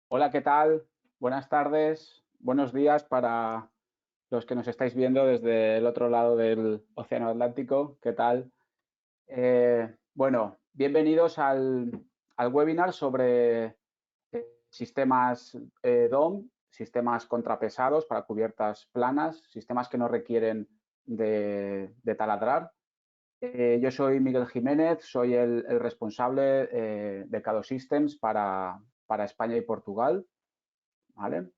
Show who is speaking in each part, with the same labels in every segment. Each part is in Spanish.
Speaker 1: Hola, ¿qué tal? Buenas tardes, buenos días para los que nos estáis viendo desde el otro lado del Océano Atlántico. ¿Qué tal? Bueno, bienvenidos al webinar sobre sistemas DOM, sistemas contrapesados para cubiertas planas, sistemas que no requieren de taladrar. Yo soy Miguel Jiménez, soy el responsable de Cado Systems para España y Portugal. ¿Vale?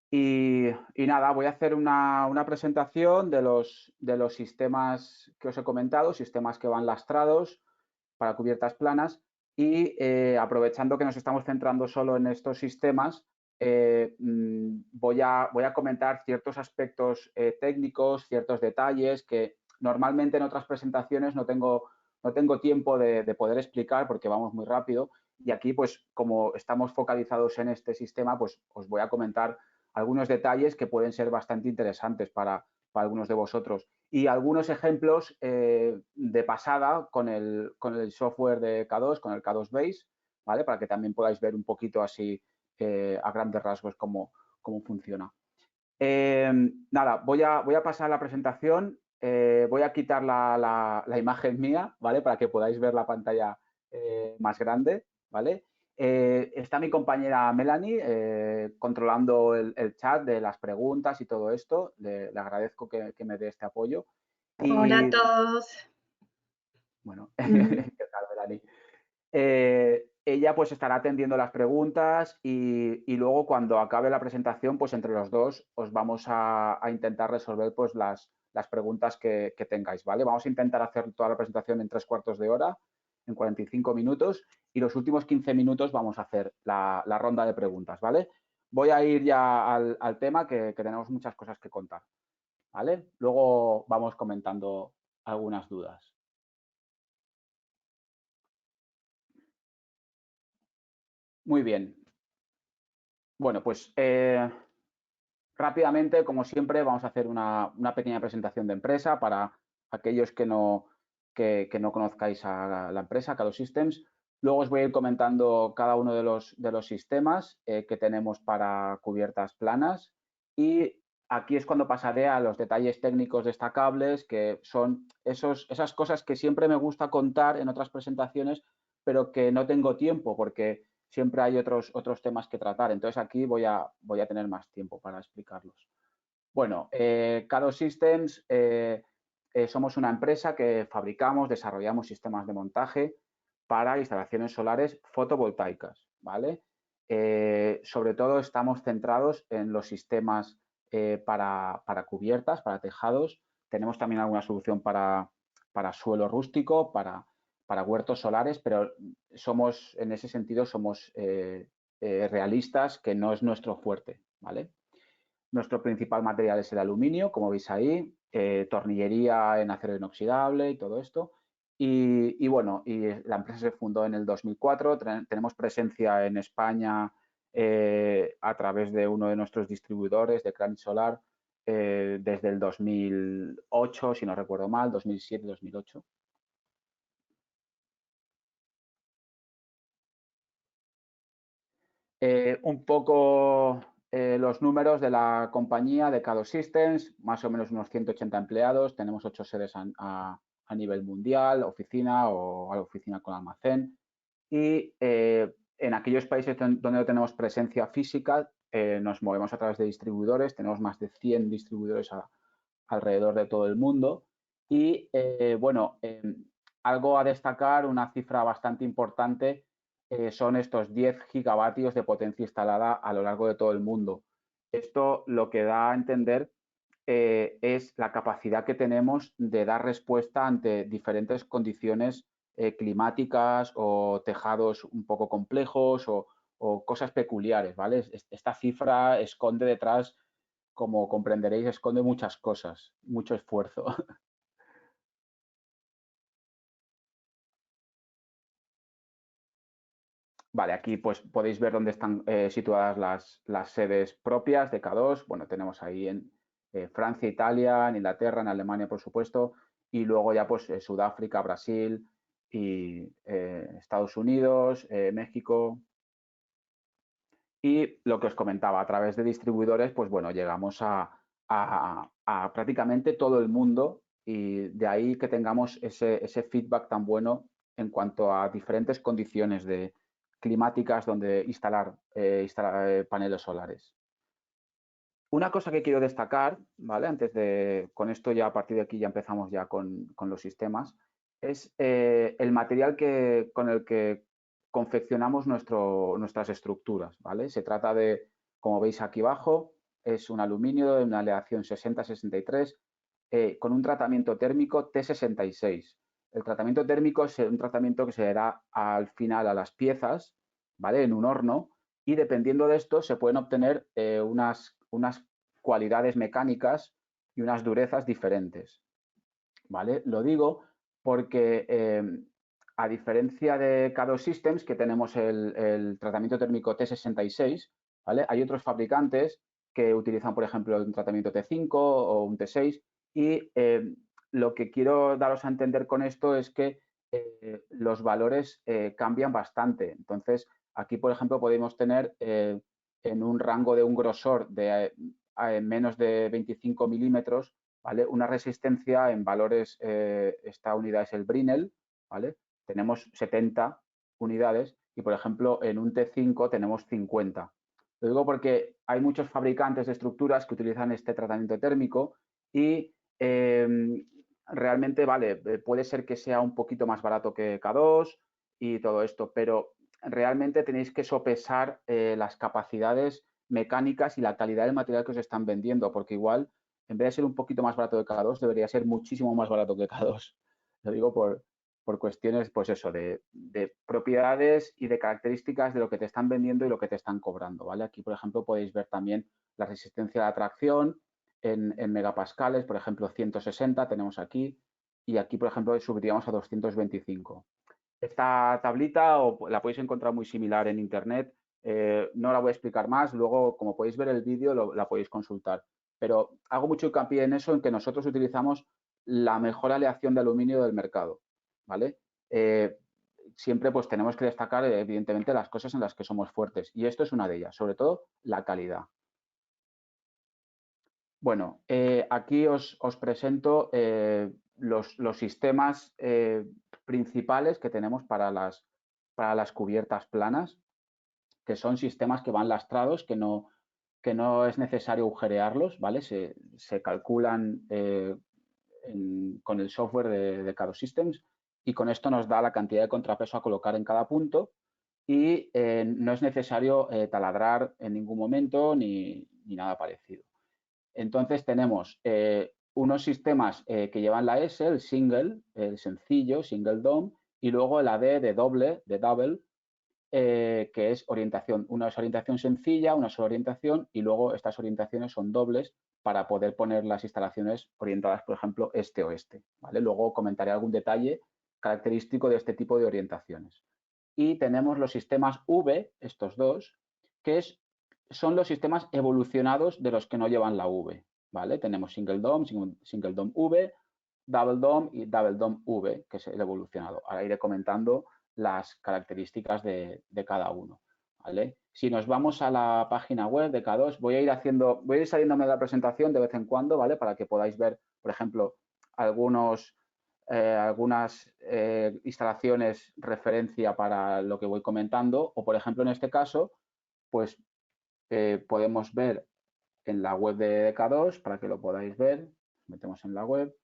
Speaker 1: Y nada, voy a hacer una presentación de los sistemas que os he comentado, sistemas que van lastrados para cubiertas planas y aprovechando que nos estamos centrando solo en estos sistemas, voy a comentar ciertos aspectos técnicos, ciertos detalles que normalmente en otras presentaciones no tengo tiempo de poder explicar porque vamos muy rápido. Y aquí, pues, como estamos focalizados en este sistema, pues os voy a comentar algunos detalles que pueden ser bastante interesantes para algunos de vosotros. Y algunos ejemplos de pasada con el software de K2, con el K2 Base, ¿vale? Para que también podáis ver un poquito así a grandes rasgos cómo funciona. Nada, voy a pasar la presentación. Voy a quitar la imagen mía, ¿vale? Para que podáis ver la pantalla más grande, ¿vale? Está mi compañera Melanie controlando el chat de las preguntas y todo esto. Le agradezco que me dé este apoyo.
Speaker 2: Hola a
Speaker 1: Y
Speaker 2: todos.
Speaker 1: bueno,
Speaker 2: Ujú.
Speaker 1: ¿qué tal, Melanie? Ella pues estará atendiendo las preguntas y luego cuando acabe la presentación, pues entre los dos os vamos a intentar resolver pues las preguntas que tengáis, ¿vale? Vamos a intentar hacer toda la presentación en 3/4 de hora, en 45 minutos, y los últimos 15 minutos vamos a hacer la ronda de preguntas, ¿vale? Voy a ir ya al tema que tenemos muchas cosas que contar, ¿vale? Luego vamos comentando algunas dudas. Muy bien. Bueno, pues rápidamente, como siempre, vamos a hacer una pequeña presentación de empresa para aquellos que no conozcáis a la empresa, Cado Systems. Luego os voy a ir comentando cada uno de los sistemas que tenemos para cubiertas planas y aquí es cuando pasaré a los detalles técnicos destacables, que son esas cosas que siempre me gusta contar en otras presentaciones, pero que no tengo tiempo porque siempre hay otros temas que tratar. Entonces aquí voy a tener más tiempo para explicarlos. Bueno, Cado Systems somos una empresa que fabricamos, desarrollamos sistemas de montaje para instalaciones solares fotovoltaicas, ¿vale? Sobre todo estamos centrados en los sistemas para cubiertas, para tejados. Tenemos también alguna solución para suelo rústico, para huertos solares, pero en ese sentido somos realistas, que no es nuestro fuerte, ¿vale? Nuestro principal material es el aluminio, como veis ahí, tornillería en acero inoxidable y todo esto. Y bueno, la empresa se fundó en el 2004, tenemos presencia en España a través de uno de nuestros distribuidores de Cranit Solar desde el 2008, si no recuerdo mal, 2007-2008. Un poco los números de la compañía de Cado Systems, más o menos unos 180 empleados, tenemos 8 sedes a nivel mundial, oficina o oficina con almacén. Y en aquellos países donde no tenemos presencia física, nos movemos a través de distribuidores, tenemos más de 100 distribuidores alrededor de todo el mundo. Y bueno, algo a destacar, una cifra bastante importante, son estos 10 gigavatios de potencia instalada a lo largo de todo el mundo. Esto lo que da a entender es la capacidad que tenemos de dar respuesta ante diferentes condiciones climáticas o tejados un poco complejos o cosas peculiares, ¿vale? Esta cifra esconde detrás, como comprenderéis, esconde muchas cosas, mucho esfuerzo. Vale, aquí pues podéis ver dónde están situadas las sedes propias de K2. Bueno, tenemos ahí en Francia, Italia, en Inglaterra, en Alemania, por supuesto, y luego ya pues Sudáfrica, Brasil y Estados Unidos, México. Y lo que os comentaba, a través de distribuidores, pues bueno, llegamos a prácticamente todo el mundo y de ahí que tengamos ese feedback tan bueno en cuanto a diferentes condiciones climáticas donde instalar paneles solares. Una cosa que quiero destacar, ¿vale? Con esto ya a partir de aquí ya empezamos ya con los sistemas, es el material con el que confeccionamos nuestras estructuras, ¿vale? Se trata de, como veis aquí abajo, es un aluminio de una aleación 60-63 con un tratamiento térmico T66. El tratamiento térmico es un tratamiento que se da al final a las piezas, ¿vale? En un horno y dependiendo de esto se pueden obtener unas cualidades mecánicas y unas durezas diferentes, ¿vale? Lo digo porque a diferencia de K2 Systems, que tenemos el tratamiento térmico T66, ¿vale? Hay otros fabricantes que utilizan, por ejemplo, un tratamiento T5 o un T6 y lo que quiero daros a entender con esto es que los valores cambian bastante. Entonces, aquí, por ejemplo, podemos tener en un rango de un grosor de menos de 25 milímetros, ¿vale? Una resistencia en valores, esta unidad es el Brinell, ¿vale? Tenemos 70 unidades y, por ejemplo, en un T5 tenemos 50. Lo digo porque hay muchos fabricantes de estructuras que utilizan este tratamiento térmico y realmente, vale, puede ser que sea un poquito más barato que K2 y todo esto, pero realmente tenéis que sopesar las capacidades mecánicas y la calidad del material que os están vendiendo, porque igual, en vez de ser un poquito más barato que K2, debería ser muchísimo más barato que K2. Lo digo por cuestiones, pues eso, de propiedades y de características de lo que te están vendiendo y lo que te están cobrando, ¿vale? Aquí, por ejemplo, podéis ver también la resistencia a la tracción en megapascales, por ejemplo, 160 tenemos aquí, y aquí, por ejemplo, subiríamos a 225. Esta tablita la podéis encontrar muy similar en internet. No la voy a explicar más. Luego, como podéis ver el vídeo, la podéis consultar. Pero hago mucho hincapié en eso, en que nosotros utilizamos la mejor aleación de aluminio del mercado, ¿vale? Siempre pues tenemos que destacar, evidentemente, las cosas en las que somos fuertes. Y esto es una de ellas, sobre todo la calidad. Bueno, aquí os presento los sistemas principales que tenemos para las cubiertas planas, que son sistemas que van lastrados, que no es necesario agujerearlos, ¿vale? Se calculan con el software de Cado Systems y con esto nos da la cantidad de contrapeso a colocar en cada punto y no es necesario taladrar en ningún momento ni nada parecido. Entonces tenemos unos sistemas que llevan la S, el single, el sencillo, single DOM, y luego la D de doble, de double, que es orientación. Una es orientación sencilla, una sola orientación, y luego estas orientaciones son dobles para poder poner las instalaciones orientadas, por ejemplo, este-oeste. ¿Vale? Luego comentaré algún detalle característico de este tipo de orientaciones. Y tenemos los sistemas V, estos dos, que son los sistemas evolucionados de los que no llevan la V. ¿Vale? Tenemos Single DOM, Single DOM V, Double DOM y Double DOM V, que es el evolucionado. Ahora iré comentando las características de cada uno. ¿Vale? Si nos vamos a la página web de K2, voy a ir saliéndome de la presentación de vez en cuando, ¿vale? Para que podáis ver, por ejemplo, algunas instalaciones referencia para lo que voy comentando, o por ejemplo en este caso, pues podemos ver en la web de K2 para que lo podáis ver. Metemos en la web.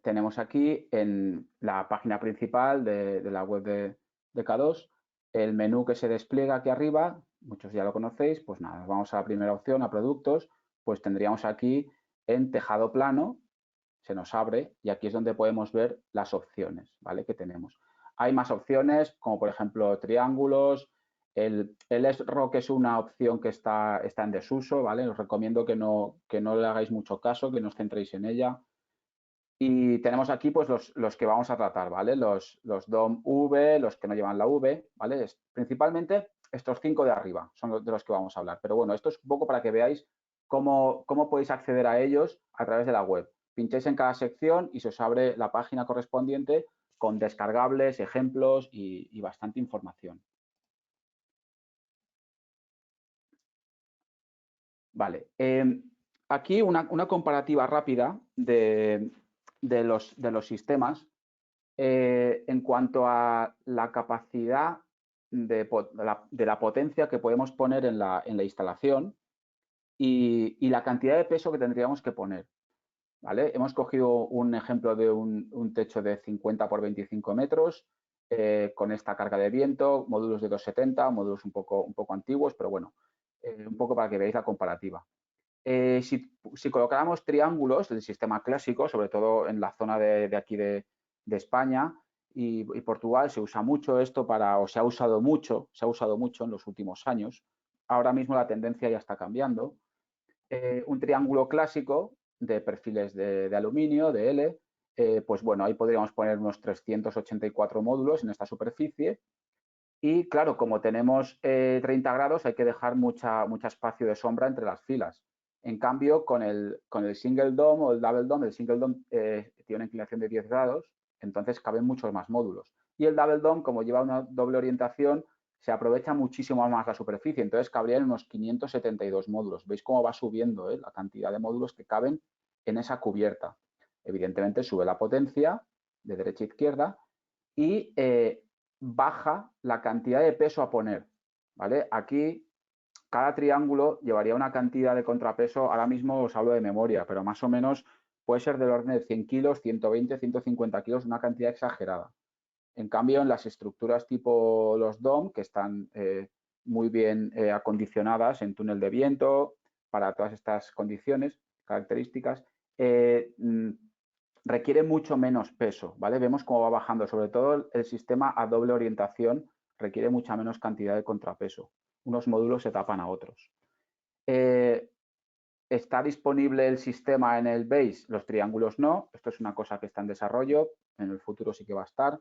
Speaker 1: Tenemos aquí en la página principal de la web de K2 el menú que se despliega aquí arriba, muchos ya lo conocéis, pues nada, vamos a la primera opción, a productos, pues tendríamos aquí en tejado plano, se nos abre y aquí es donde podemos ver las opciones, ¿vale? Que tenemos. Hay más opciones, como por ejemplo triángulos, el S-Rock es una opción que está en desuso, ¿vale? Os recomiendo que no le hagáis mucho caso, que no os centréis en ella. Y tenemos aquí pues los que vamos a tratar, ¿vale? Los DOM V, los que no llevan la V, ¿vale? Principalmente estos 5 de arriba son de los que vamos a hablar. Pero bueno, esto es un poco para que veáis cómo podéis acceder a ellos a través de la web. pincháis en cada sección y se os abre la página correspondiente con descargables, ejemplos y bastante información. Vale. Aquí una comparativa rápida de los sistemas en cuanto a la capacidad de la potencia que podemos poner en la instalación y la cantidad de peso que tendríamos que poner. ¿Vale? Hemos cogido un ejemplo de un techo de 50 por 25 metros con esta carga de viento, módulos de 270, módulos un poco antiguos, pero bueno, un poco para que veáis la comparativa. Si colocáramos triángulos del sistema clásico, sobre todo en la zona de aquí de España y Portugal, se usa mucho esto o se ha usado mucho en los últimos años. Ahora mismo la tendencia ya está cambiando. Un triángulo clásico de perfiles de aluminio, de L, pues bueno, ahí podríamos poner unos 384 módulos en esta superficie. Y claro, como tenemos 30 grados, hay que dejar mucho espacio de sombra entre las filas. En cambio, con el single dome o el double dome, el single dome tiene una inclinación de 10 grados, entonces caben muchos más módulos. Y el double dome, como lleva una doble orientación, se aprovecha muchísimo más la superficie, entonces cabrían unos 572 módulos. ¿Veis cómo va subiendo la cantidad de módulos que caben en esa cubierta? Evidentemente sube la potencia de derecha a izquierda y baja la cantidad de peso a poner. ¿Vale? Aquí cada triángulo llevaría una cantidad de contrapeso, ahora mismo os hablo de memoria, pero más o menos puede ser del orden de 100 kilos, 120, 150 kilos, una cantidad exagerada. En cambio, en las estructuras tipo los DOM, que están muy bien acondicionadas en túnel de viento, para todas estas condiciones, características, requiere mucho menos peso, ¿vale? Vemos cómo va bajando, sobre todo el sistema a doble orientación requiere mucha menos cantidad de contrapeso. Unos módulos se tapan a otros. ¿Está disponible el sistema en el base? Los triángulos no. Esto es una cosa que está en desarrollo. En el futuro sí que va a estar.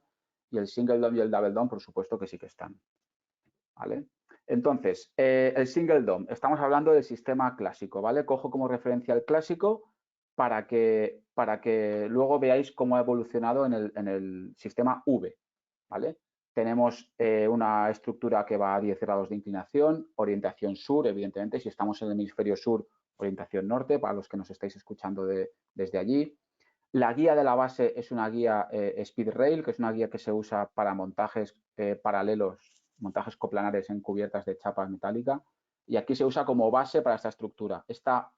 Speaker 1: Y el single dome y el double dome, por supuesto que sí que están. ¿Vale? Entonces, el single dome. Estamos hablando del sistema clásico, ¿vale? Cojo como referencia el clásico para que luego veáis cómo ha evolucionado en el sistema V, ¿vale? Tenemos una estructura que va a 10 grados de inclinación, orientación sur, evidentemente, si estamos en el hemisferio sur, orientación norte, para los que nos estáis escuchando desde allí. La guía de la base es una guía Speed Rail, que es una guía que se usa para montajes paralelos, montajes coplanares en cubiertas de chapa metálica. Y aquí se usa como base para esta estructura. Esta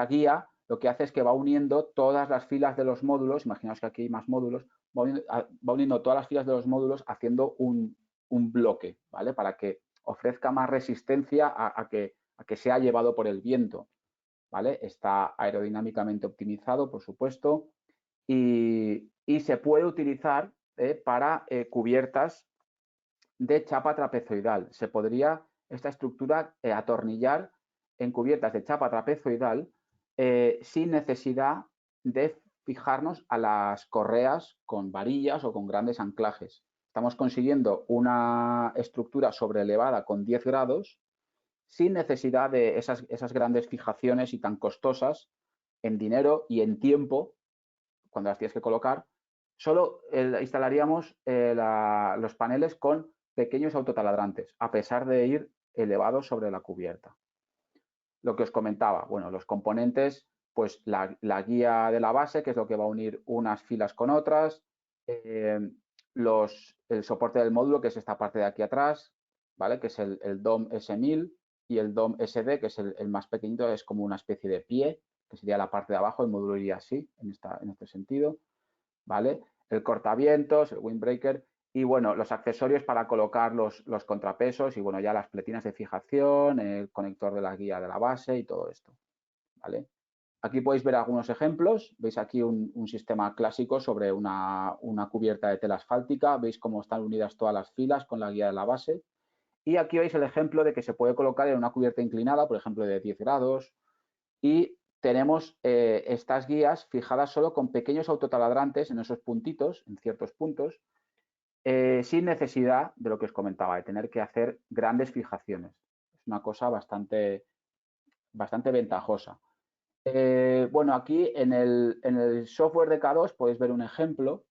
Speaker 1: guía lo que hace es que va uniendo todas las filas de los módulos, imaginaos que aquí hay más módulos, va uniendo todas las filas de los módulos haciendo un bloque, ¿vale? Para que ofrezca más resistencia a que sea llevado por el viento. ¿Vale? Está aerodinámicamente optimizado, por supuesto, y se puede utilizar para cubiertas de chapa trapezoidal. Se podría esta estructura atornillar en cubiertas de chapa trapezoidal sin necesidad de fijarnos a las correas con varillas o con grandes anclajes. Estamos consiguiendo una estructura sobreelevada con 10 grados sin necesidad de esas grandes fijaciones y tan costosas en dinero y en tiempo, cuando las tienes que colocar. Solo instalaríamos los paneles con pequeños autotaladrantes, a pesar de ir elevados sobre la cubierta. Lo que os comentaba, bueno, los componentes, pues la guía de la base, que es lo que va a unir unas filas con otras, el soporte del módulo, que es esta parte de aquí atrás, ¿vale? Que es el DOM S1000 y el DOM SD, que es el más pequeñito, es como una especie de pie, que sería la parte de abajo, el módulo iría así, en este sentido, ¿vale? El cortavientos, el windbreaker y, bueno, los accesorios para colocar los contrapesos y, bueno, ya las pletinas de fijación, el conector de la guía de la base y todo esto, ¿vale? Aquí podéis ver algunos ejemplos. Veis aquí un sistema clásico sobre una cubierta de tela asfáltica. Veis cómo están unidas todas las filas con la guía de la base. Y aquí veis el ejemplo de que se puede colocar en una cubierta inclinada, por ejemplo, de 10 grados. Y tenemos estas guías fijadas solo con pequeños autotaladrantes en esos puntitos, en ciertos puntos, sin necesidad de lo que os comentaba, de tener que hacer grandes fijaciones. Es una cosa bastante ventajosa. Bueno, aquí en el software de K2 podéis ver un ejemplo.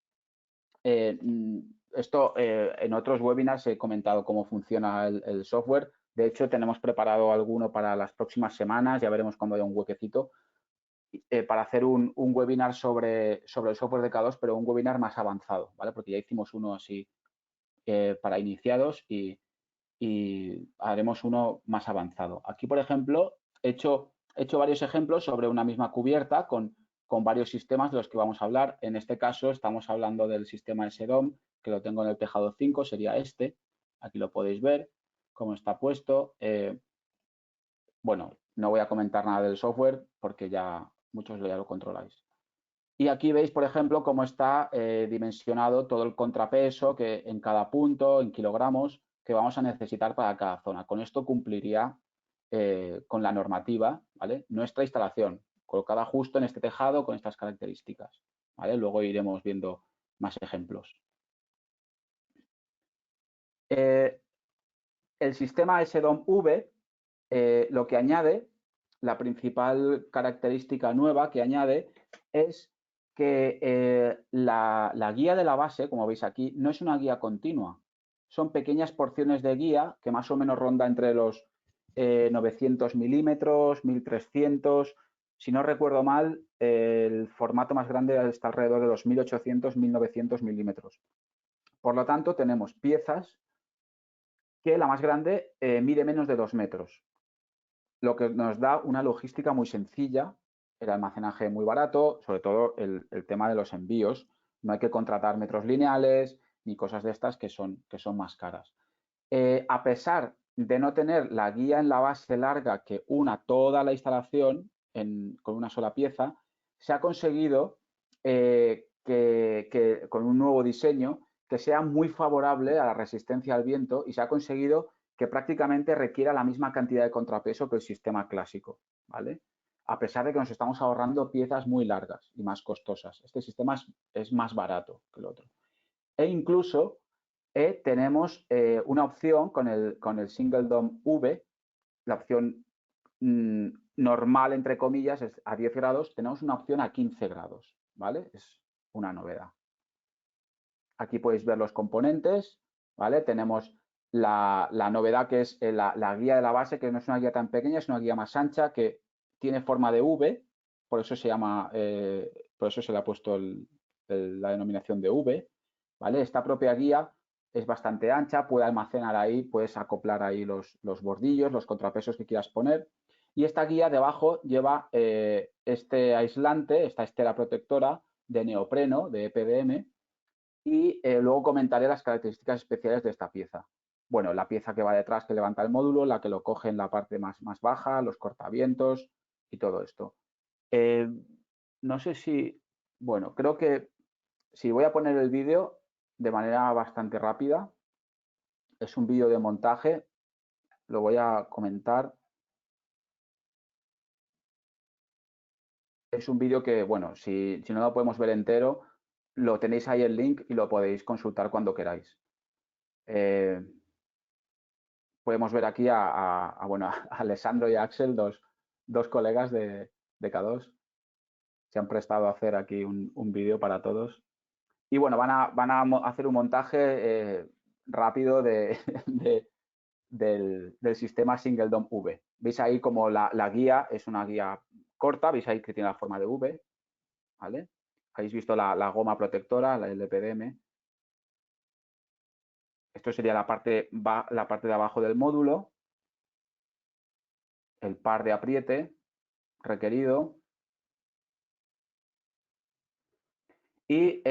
Speaker 1: Esto en otros webinars he comentado cómo funciona el software. De hecho, tenemos preparado alguno para las próximas semanas, ya veremos cuando haya un huequecito, para hacer un webinar sobre el software de K2, pero un webinar más avanzado, ¿vale? Porque ya hicimos uno así para iniciados y haremos uno más avanzado. Aquí, por ejemplo, he hecho varios ejemplos sobre una misma cubierta con varios sistemas de los que vamos a hablar. En este caso estamos hablando del sistema SDOM, que lo tengo en el tejado 5, sería este. Aquí lo podéis ver, cómo está puesto. Bueno, no voy a comentar nada del software porque ya muchos ya lo controláis. Y aquí veis, por ejemplo, cómo está dimensionado todo el contrapeso que en cada punto, en kilogramos, que vamos a necesitar para cada zona. Con esto cumpliría con la normativa, ¿vale? Nuestra instalación, colocada justo en este tejado con estas características, ¿vale? Luego iremos viendo más ejemplos. El sistema SDOM-V lo que añade, la principal característica nueva que añade es que la guía de la base, como veis aquí, no es una guía continua. Son pequeñas porciones de guía que más o menos ronda entre los 900 milímetros, 1300. Si no recuerdo mal, el formato más grande está alrededor de los 1800, 1900 milímetros. Por lo tanto, tenemos piezas que la más grande mide menos de 2 metros, lo que nos da una logística muy sencilla, el almacenaje muy barato, sobre todo el tema de los envíos. No hay que contratar metros lineales ni cosas de estas que son más caras. A pesar de no tener la guía en la base larga que una toda la instalación con una sola pieza, se ha conseguido que con un nuevo diseño que sea muy favorable a la resistencia al viento y se ha conseguido que prácticamente requiera la misma cantidad de contrapeso que el sistema clásico, ¿vale? A pesar de que nos estamos ahorrando piezas muy largas y más costosas. Este sistema es más barato que el otro. E incluso tenemos una opción con el Single Dome V, la opción normal, entre comillas, es a 10 grados, tenemos una opción a 15 grados, ¿vale? Es una novedad. Aquí podéis ver los componentes, ¿vale? Tenemos la novedad que es la guía de la base, que no es una guía tan pequeña, es una guía más ancha que tiene forma de V, por eso se llama, por eso se le ha puesto la denominación de V, ¿vale? Esta propia guía es bastante ancha, puede almacenar ahí, puedes acoplar ahí los bordillos, los contrapesos que quieras poner. Y esta guía debajo lleva este aislante, esta estera protectora de neopreno, de EPDM, y luego comentaré las características especiales de esta pieza. Bueno, la pieza que va detrás que levanta el módulo, la que lo coge en la parte más baja, los cortavientos y todo esto. No sé si, bueno, creo que si voy a poner el vídeo de manera bastante rápida. Es un vídeo de montaje, lo voy a comentar. Es un vídeo que, bueno, si no lo podemos ver entero, lo tenéis ahí el link y lo podéis consultar cuando queráis. Podemos ver aquí bueno, a Alessandro y a Axel, dos colegas de K2. Se han prestado a hacer aquí un vídeo para todos. Y bueno, van a hacer un montaje rápido del sistema Single Dome V. Veis ahí como la guía es una guía corta, veis ahí que tiene la forma de V, ¿vale? Habéis visto la goma protectora, el EPDM. Esto sería la parte de abajo del módulo, el par de apriete requerido. Y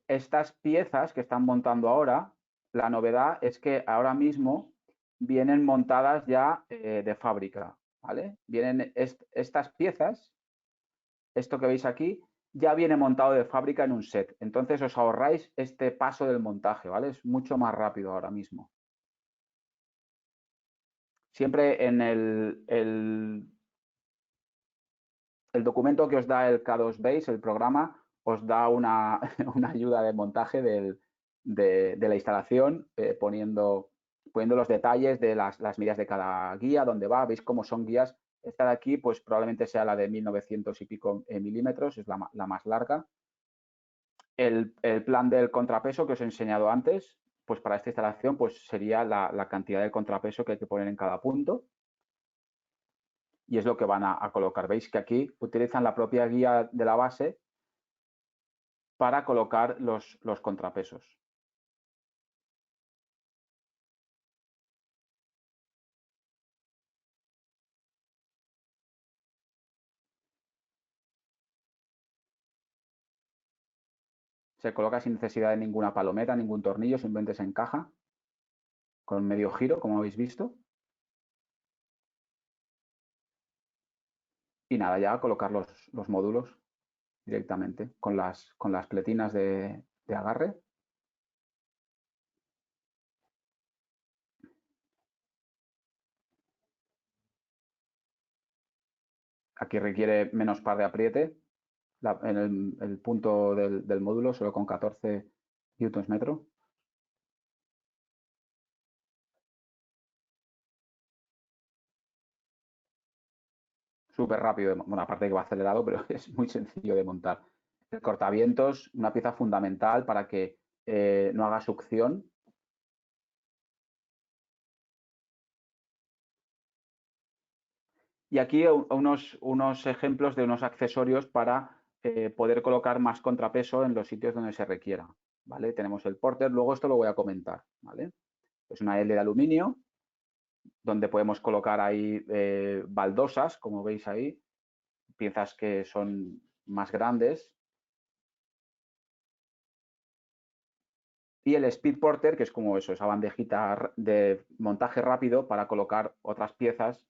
Speaker 1: estas piezas que están montando ahora, la novedad es que ahora mismo vienen montadas ya de fábrica, ¿vale? Vienen estas piezas, esto que veis aquí, ya viene montado de fábrica en un set. Entonces os ahorráis este paso del montaje, ¿vale? Es mucho más rápido ahora mismo. Siempre en el documento que os da el K2 Base, el programa, os da una ayuda de montaje de la instalación, poniendo los detalles de las medidas de cada guía, dónde va. Veis cómo son guías Esta de aquí, pues probablemente sea la de 1900 y pico milímetros, es la más larga. El plan del contrapeso que os he enseñado antes, pues para esta instalación pues sería la cantidad de contrapeso que hay que poner en cada punto. Y es lo que van a colocar. Veis que aquí utilizan la propia guía de la base para colocar los contrapesos. Se coloca sin necesidad de ninguna palometa, ningún tornillo, simplemente se encaja con medio giro, como habéis visto. Y nada, ya colocar los módulos directamente con las pletinas de agarre. Aquí requiere menos par de apriete en el punto del módulo, solo con 14 newtons metro. Súper rápido, bueno, aparte que va acelerado, pero es muy sencillo de montar. El cortavientos, una pieza fundamental para que no haga succión. Y aquí unos ejemplos de unos accesorios para poder colocar más contrapeso en los sitios donde se requiera. ¿Vale? Tenemos el porter, luego esto lo voy a comentar. ¿Vale? Es una L de aluminio donde podemos colocar ahí baldosas, como veis ahí, piezas que son más grandes. Y el Speed Porter, que es como eso, esa bandejita de montaje rápido para colocar otras piezas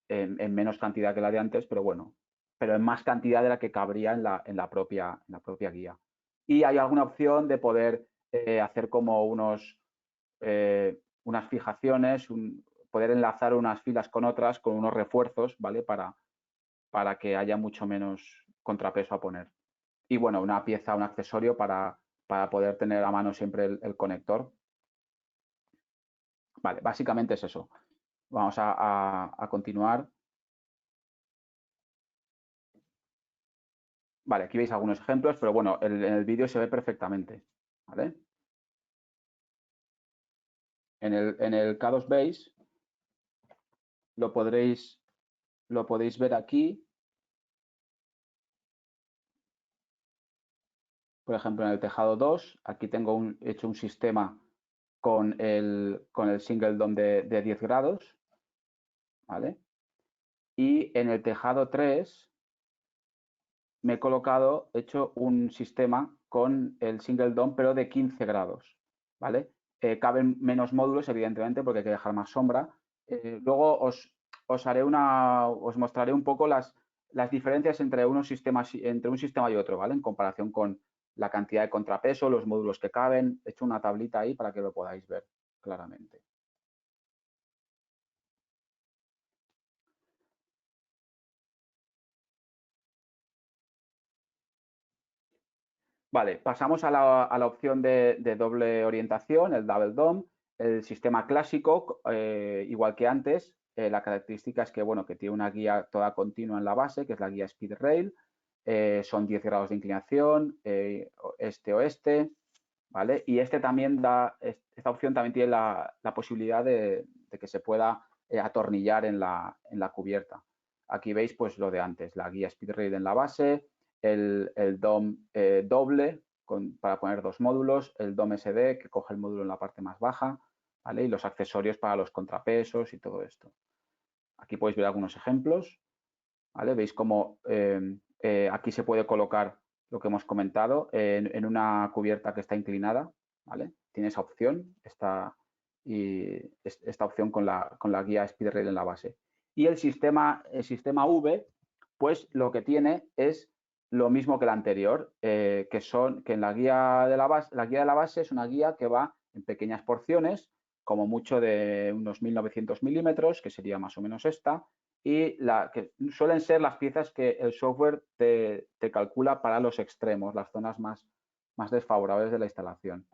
Speaker 1: en menos cantidad que la de antes, pero bueno, pero en más cantidad de la que cabría en la propia guía. Y hay alguna opción de poder hacer como unas fijaciones, poder enlazar unas filas con otras, con unos refuerzos, ¿vale? Para que haya mucho menos contrapeso a poner. Y bueno, una pieza, un accesorio para poder tener a mano siempre el conector. Vale, básicamente es eso. Vamos a continuar. Vale, aquí veis algunos ejemplos, pero bueno, en el vídeo se ve perfectamente. ¿Vale? En el K2 Base lo podéis ver aquí. Por ejemplo, en el tejado 2, aquí tengo hecho un sistema con el single dome de 10 grados. ¿Vale? Y en el tejado 3 me he hecho un sistema con el single dome, pero de 15 grados. ¿Vale? Caben menos módulos, evidentemente, porque hay que dejar más sombra. Luego os mostraré un poco las diferencias entre un sistema y otro, ¿vale? En comparación con la cantidad de contrapeso, los módulos que caben. He hecho una tablita ahí para que lo podáis ver claramente. Vale, pasamos a la opción de doble orientación, el Double Dome. El sistema clásico, igual que antes, la característica es que, bueno, que tiene una guía toda continua en la base, que es la guía Speed Rail. Son 10 grados de inclinación, este-oeste, ¿vale? Y esta opción también tiene la posibilidad de que se pueda atornillar en la cubierta. Aquí veis pues lo de antes, la guía Speed Rail en la base, el DOM doble para poner dos módulos, el DOM SD que coge el módulo en la parte más baja, ¿vale? Y los accesorios para los contrapesos y todo esto. Aquí podéis ver algunos ejemplos, ¿vale? Veis cómo aquí se puede colocar lo que hemos comentado en una cubierta que está inclinada, ¿vale? Tiene esa opción, esta opción con la guía Speed Rail en la base. Y el sistema V, pues lo que tiene es lo mismo que el anterior, que en la guía de la base es una guía que va en pequeñas porciones, como mucho de unos 1900 milímetros, que sería más o menos esta, y que suelen ser las piezas que el software te calcula para los extremos, las zonas más desfavorables de la instalación.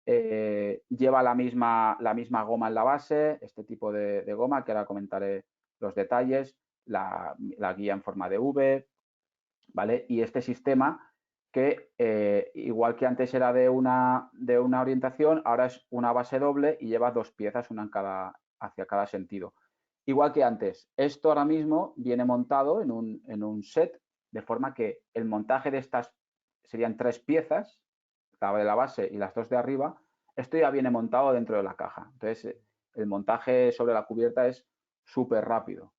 Speaker 1: Lleva la misma goma en la base, este tipo de goma, que ahora comentaré los detalles. la guía en forma de V, ¿vale? Y este sistema que, igual que antes era de una orientación, ahora es una base doble y lleva dos piezas, una hacia cada sentido. Igual que antes, esto ahora mismo viene montado en un set, de forma que el montaje de estas serían tres piezas, la de la base y las dos de arriba, esto ya viene montado dentro de la caja. Entonces, el montaje sobre la cubierta es súper rápido.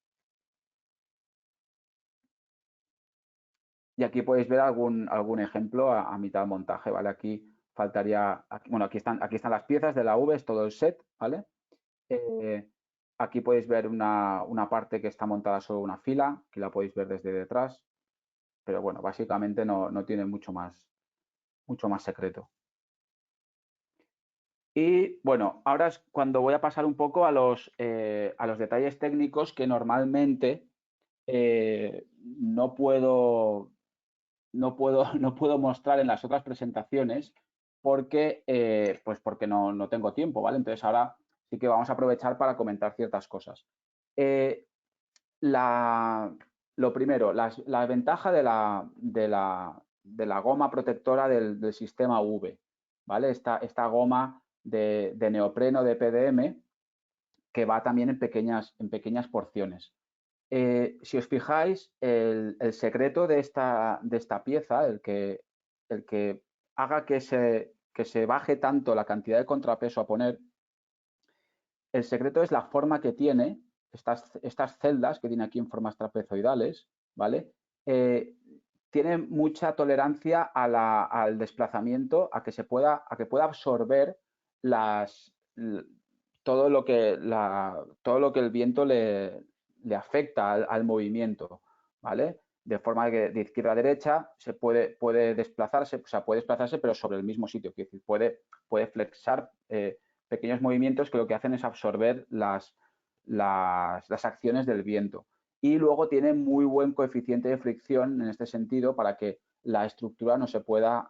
Speaker 1: Y aquí podéis ver algún ejemplo a mitad del montaje, ¿vale? Aquí faltaría, bueno, aquí están las piezas de la V, es todo el set, ¿vale? Aquí podéis ver una parte que está montada sobre una fila, que la podéis ver desde detrás, pero bueno, básicamente no tiene mucho más secreto. Y bueno, ahora es cuando voy a pasar un poco a los detalles técnicos que normalmente no puedo no puedo mostrar en las otras presentaciones porque, pues porque no tengo tiempo, ¿vale? Entonces ahora sí que vamos a aprovechar para comentar ciertas cosas. Lo primero, la ventaja de la goma protectora del sistema V, ¿vale? Esta goma de neopreno de PDM que va también en pequeñas porciones. Si os fijáis, el secreto de esta pieza, el que haga que se baje tanto la cantidad de contrapeso a poner, el secreto es la forma que tiene, estas celdas que tiene aquí en formas trapezoidales, ¿vale? Tiene mucha tolerancia al desplazamiento, a que pueda absorber todo lo que el viento le afecta al movimiento, ¿vale? De forma que de izquierda a derecha se puede desplazarse, o sea, puede desplazarse, pero sobre el mismo sitio, es decir, puede flexar pequeños movimientos que lo que hacen es absorber las acciones del viento. Y luego tiene muy buen coeficiente de fricción en este sentido para que la estructura no se pueda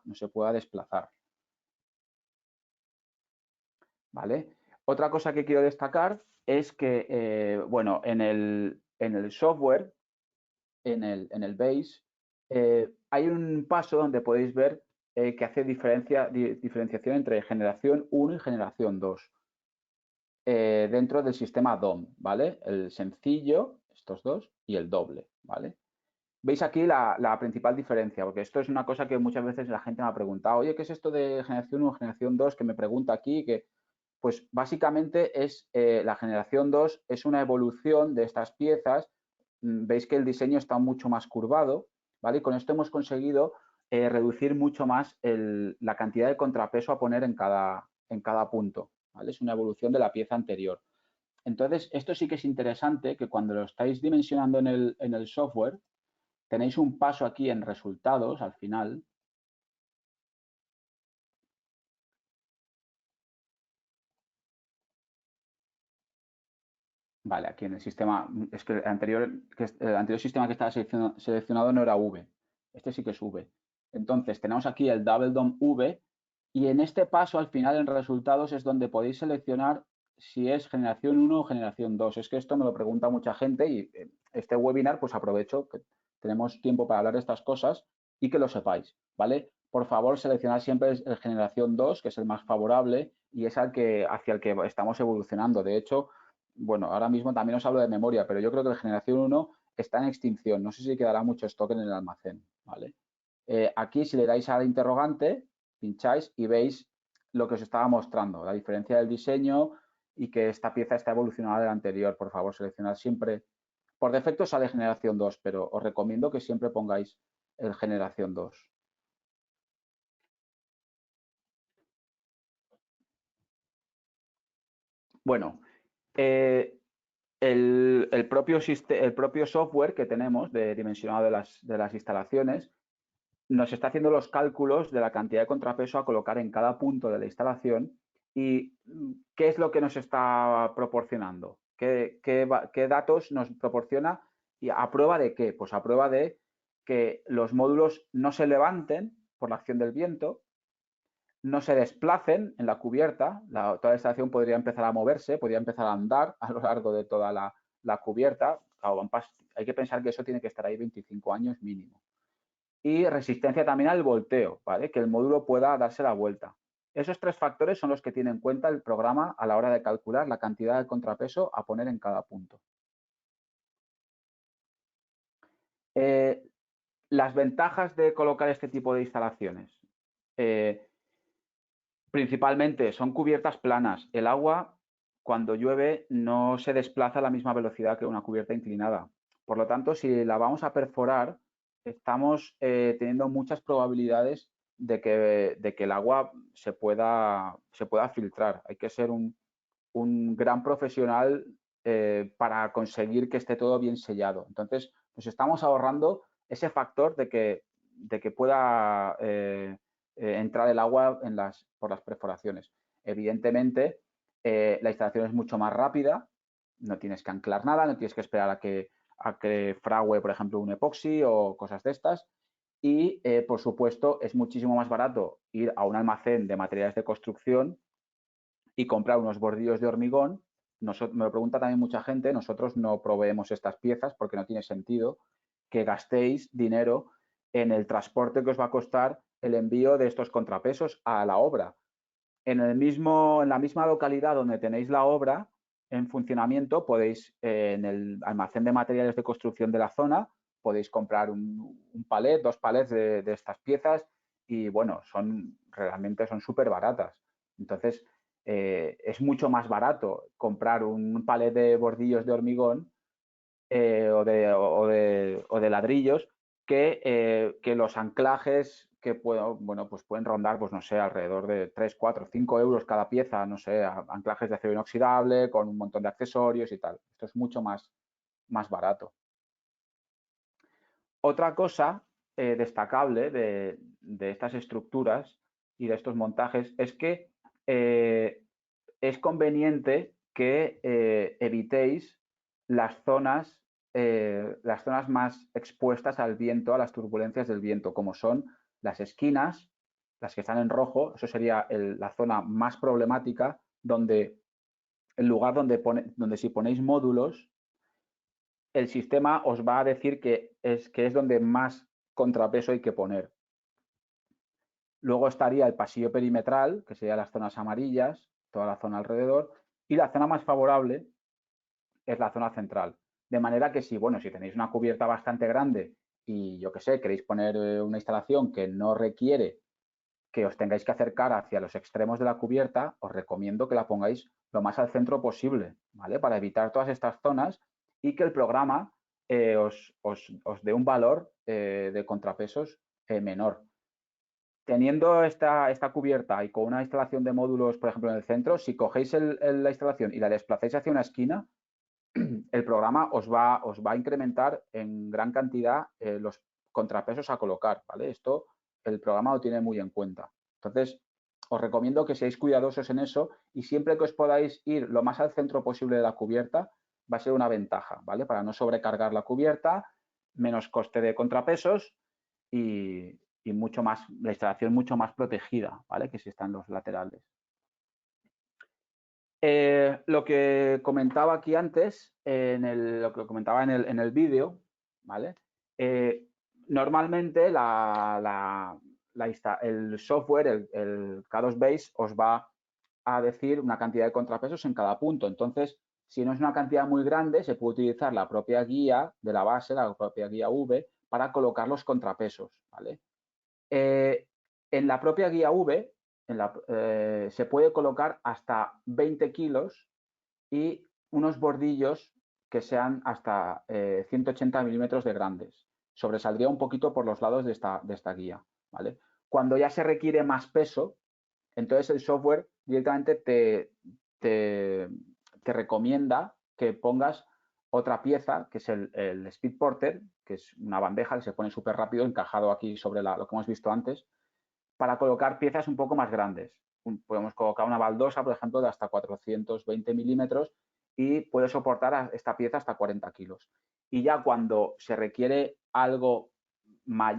Speaker 1: desplazar. ¿Vale? Otra cosa que quiero destacar es que, bueno, en el software, en el base, hay un paso donde podéis ver que hace diferenciación entre generación 1 y generación 2 dentro del sistema DOM, ¿vale? El sencillo, estos dos, y el doble, ¿vale? Veis aquí la principal diferencia, porque esto es una cosa que muchas veces la gente me ha preguntado, oye, ¿qué es esto de generación 1 generación 2? Que me pregunta aquí, pues básicamente es la generación 2 es una evolución de estas piezas. Veis que el diseño está mucho más curvado, ¿vale? Y con esto hemos conseguido reducir mucho más la cantidad de contrapeso a poner en cada punto, ¿vale? Es una evolución de la pieza anterior. Entonces, esto sí que es interesante, que cuando lo estáis dimensionando en el software, tenéis un paso aquí en resultados al final. Vale, aquí en el sistema, es que el anterior sistema que estaba seleccionado no era V. Este sí que es V. Entonces, tenemos aquí el Double DOM V y en este paso, al final, en resultados, es donde podéis seleccionar si es generación 1 o generación 2. Es que esto me lo pregunta mucha gente y este webinar, pues aprovecho que tenemos tiempo para hablar de estas cosas y que lo sepáis, ¿vale? Por favor, seleccionad siempre el generación 2, que es el más favorable y es hacia el que estamos evolucionando. De hecho, bueno, ahora mismo también os hablo de memoria, pero yo creo que la generación 1 está en extinción. No sé si quedará mucho stock en el almacén, ¿vale? Aquí, si le dais al interrogante, pincháis y veis lo que os estaba mostrando, la diferencia del diseño y que esta pieza está evolucionada de la anterior. Por favor, seleccionad siempre. Por defecto sale generación 2, pero os recomiendo que siempre pongáis el generación 2. Bueno, el propio software que tenemos de dimensionado de las instalaciones nos está haciendo los cálculos de la cantidad de contrapeso a colocar en cada punto de la instalación y qué es lo que nos está proporcionando, qué datos nos proporciona y a prueba de qué, pues a prueba de que los módulos no se levanten por la acción del viento, no se desplacen en la cubierta, toda la instalación podría empezar a moverse, podría empezar a andar a lo largo de toda la cubierta, claro, hay que pensar que eso tiene que estar ahí 25 años mínimo. Y resistencia también al volteo, ¿vale? Que el módulo pueda darse la vuelta. Esos 3 factores son los que tiene en cuenta el programa a la hora de calcular la cantidad de contrapeso a poner en cada punto. Las ventajas de colocar este tipo de instalaciones. Principalmente son cubiertas planas. El agua, cuando llueve, no se desplaza a la misma velocidad que una cubierta inclinada. Por lo tanto, si la vamos a perforar, estamos teniendo muchas probabilidades de que el agua se pueda filtrar. Hay que ser un gran profesional para conseguir que esté todo bien sellado. Entonces, nos estamos ahorrando ese factor de que pueda entrar el agua por las perforaciones. Evidentemente, la instalación es mucho más rápida, no tienes que anclar nada, no tienes que esperar a que frague, por ejemplo, un epoxi o cosas de estas. Y, por supuesto, es muchísimo más barato ir a un almacén de materiales de construcción y comprar unos bordillos de hormigón. Me lo pregunta también mucha gente, nosotros no proveemos estas piezas porque no tiene sentido que gastéis dinero en el transporte que os va a costar el envío de estos contrapesos a la obra. En la misma localidad donde tenéis la obra en funcionamiento, podéis, en el almacén de materiales de construcción de la zona, podéis comprar un palet, 2 palets de estas piezas y, bueno, realmente son súper baratas. Entonces, es mucho más barato comprar un palet de bordillos de hormigón o de ladrillos que los anclajes que pues pueden rondar, pues no sé, alrededor de 3, 4, 5 euros cada pieza, no sé, anclajes de acero inoxidable con un montón de accesorios y tal. Esto es mucho más barato. Otra cosa destacable de estas estructuras y de estos montajes es que es conveniente que evitéis las zonas más expuestas al viento, a las turbulencias del viento, como son las esquinas, las que están en rojo. Eso sería la zona más problemática, donde el lugar donde si ponéis módulos, el sistema os va a decir que es donde más contrapeso hay que poner. Luego estaría el pasillo perimetral, que serían las zonas amarillas, toda la zona alrededor, y la zona más favorable es la zona central. De manera que si tenéis una cubierta bastante grande y yo que sé, queréis poner una instalación que no requiere que os tengáis que acercar hacia los extremos de la cubierta, os recomiendo que la pongáis lo más al centro posible, ¿vale? Para evitar todas estas zonas y que el programa os dé un valor de contrapesos menor. Teniendo esta cubierta y con una instalación de módulos, por ejemplo, en el centro, si cogéis la instalación y la desplazáis hacia una esquina, el programa os va a incrementar en gran cantidad los contrapesos a colocar, ¿vale? Esto el programa lo tiene muy en cuenta. Entonces, os recomiendo que seáis cuidadosos en eso y siempre que os podáis ir lo más al centro posible de la cubierta, va a ser una ventaja, ¿vale? Para no sobrecargar la cubierta, menos coste de contrapesos y mucho más, la instalación mucho más protegida, ¿vale? Que si están los laterales. Lo que comentaba aquí antes, lo que comentaba en el vídeo, ¿vale? Normalmente el software, el K2 Base, os va a decir una cantidad de contrapesos en cada punto. Entonces, si no es una cantidad muy grande, se puede utilizar la propia guía de la base, la propia guía V, para colocar los contrapesos, ¿vale? En la propia guía V se puede colocar hasta 20 kilos y unos bordillos que sean hasta 180 milímetros de grandes. Sobresaldría un poquito por los lados de esta guía, ¿vale? Cuando ya se requiere más peso, entonces el software directamente te recomienda que pongas otra pieza, que es el Speed Porter, que es una bandeja que se pone súper rápido, encajado aquí sobre lo que hemos visto antes, para colocar piezas un poco más grandes. Podemos colocar una baldosa, por ejemplo, de hasta 420 milímetros y puede soportar esta pieza hasta 40 kilos. Y ya cuando se requiere